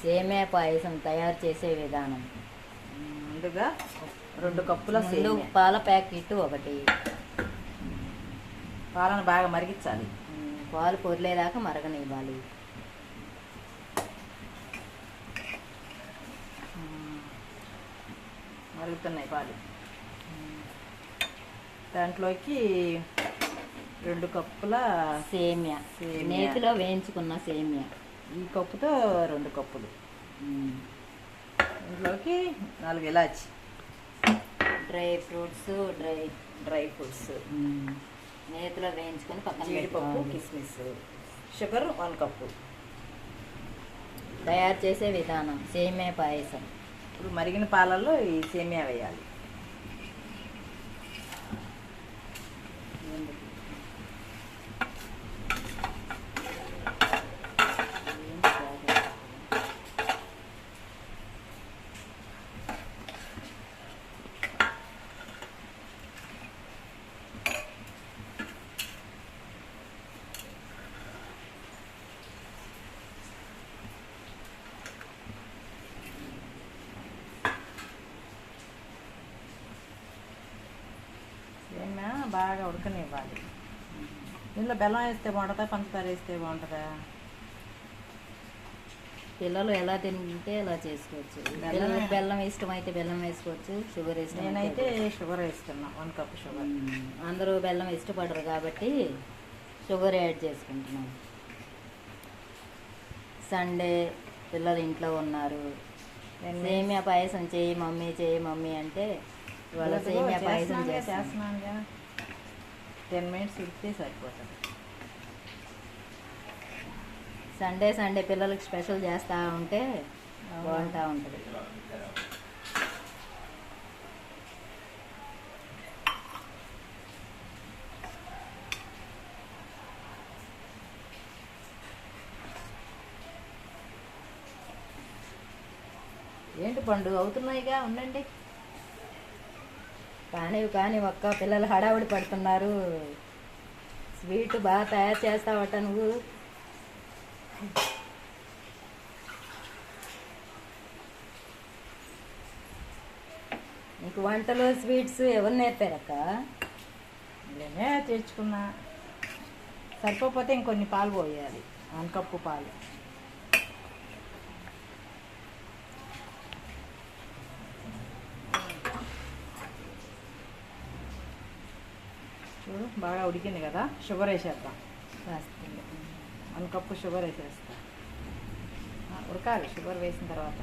సేమియా పాయసం తయారు చేసే విధానం. ముందుగా 2 కప్పుల ముందు సేమియా. పాల ప్యాకెట్ ఒకటి. పాలను బాగా మరిగించాలి. పాలు పొర్లేదాకా మరగనివ్వాలి. మరుగుతున్నాయి పాలు. దాంట్లోకి 2 కప్పుల సేమియా, నేతిలో వేయించుకున్న సేమియా. ఈ కప్పుతో 2 కప్పులు. ఇంట్లోకి 4 ఇలాచి, డ్రై ఫ్రూట్స్, డ్రై ఫ్రూట్స్, నేతిలో వేయించుకొని పక్కన జీడిపప్పు, పెట్టుకోవాలి. కిస్మిస్, షుగర్ 1 కప్పు. తయారు చేసే విధానం. సేమియా పాయసం. ఇప్పుడు మరిగిన పాలల్లో ఈ సేమియా వేయాలి. సేమియా బాగా ఉడకనివ్వాలి. ఇందులో బెల్లం వేస్తే బాగుంటుందా, పంచదార వేస్తే బాగుంటుందా? పిల్లలు ఎలా తింటే ఎలా చేసుకోవచ్చు. పిల్లలకు బెల్లం ఇష్టమైతే బెల్లం వేసుకోవచ్చు, షుగర్ ఇష్టం. నేనైతే షుగర్ వేస్తున్నా, 1 కప్ షుగర్. అందరూ బెల్లం ఇష్టపడరు కాబట్టి షుగర్ యాడ్ చేసుకుంటున్నాం. సండే పిల్లలు ఇంట్లో ఉన్నారు. సేమియా పాయసం చేయి మమ్మీ అంటే ఇవాళ సేమియా పాయసం చేస్తున్నానుగా. 10 మినిట్స్ ఉడికితే సరిపోతుంది. సండే పిల్లలకి స్పెషల్ చేస్తూ ఉంటే బాగుంటూ ఉంటుంది. ఏంటి పండుగ అవుతున్నాయిగా, ఉండండి. కానీ ఒక్క పిల్లలు హడావుడి పడుతున్నారు. స్వీట్ బాగా తయారు చేస్తావట నువ్వు. నీకు వంటలు స్వీట్స్ ఎవరు నేర్పారక్క? నేనే తెచ్చుకున్నా. సరిపోతే ఇంకొన్ని పాలు పోయాలి. 1 కప్పు పాలు. చూడు బాగా ఉడికింది కదా. షుగర్ వేసేద్దాం. 1 కప్పు షుగర్ వేసేస్తా. ఉడకాలి షుగర్ వేసిన తర్వాత.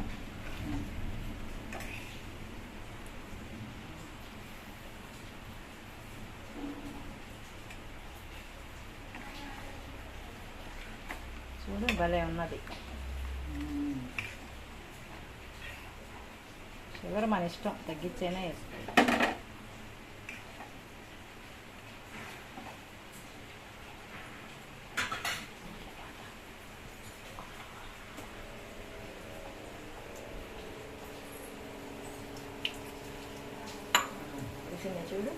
చూడు భలే ఉన్నది. షుగర్ మన ఇష్టం, తగ్గించైనా వేసుకోవాలి. చూడు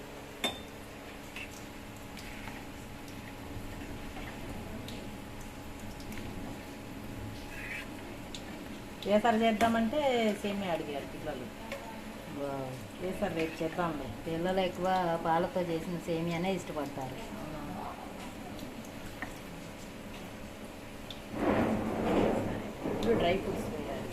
కేసరి చేద్దామంటే సేమియా అడిగారు పిల్లలు. కేసరి రేపు చేద్దాంలే. పిల్లలు ఎక్కువ పాలతో చేసిన సేమియానే ఇష్టపడతారు. ఇప్పుడు డ్రై ఫ్రూట్స్ వేయాలి.